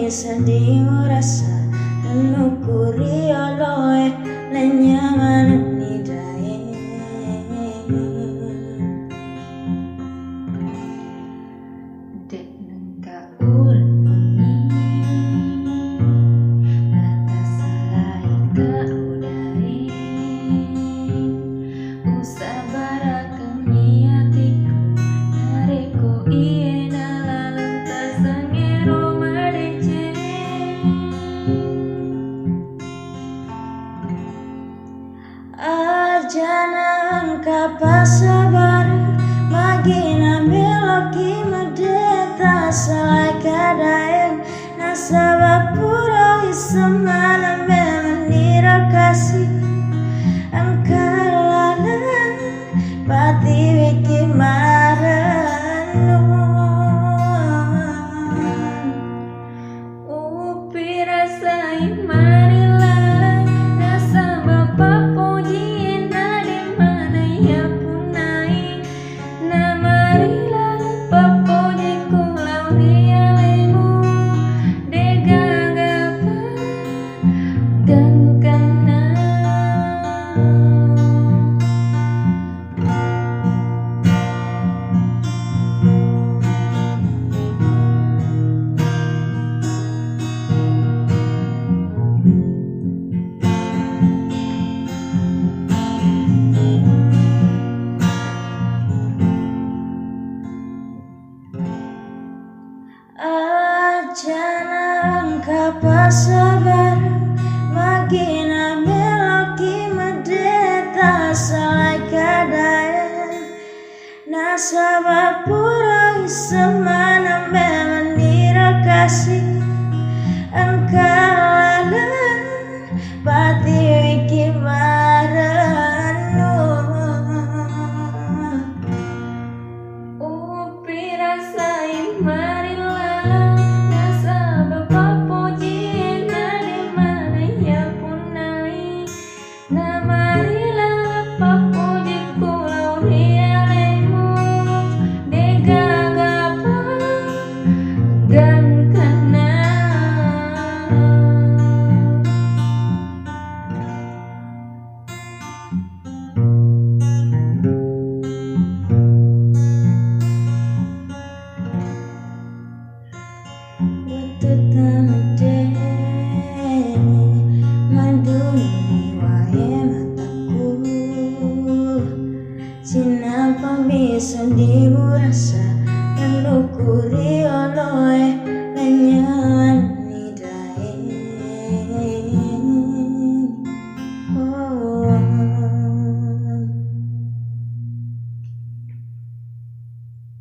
bisa diurasa nukuri oloe lenyaman nidae dek nengka uluni rata salai ka udare usabara keniatiku nareko iye nalalung tasangero madece Ajanan kapasabar magina meloki medeta salai kadaeng nasaba pura isamana menira kasih angkalalan pati wiki maranu upi rasai marilah nasaba papo Ajanan kapasabar magina meloki medeta salai kadaeng nasaba pura isamana menira kasih angkalalan pati wiki maranu upi rasai marilah Sinapa bisa diurasa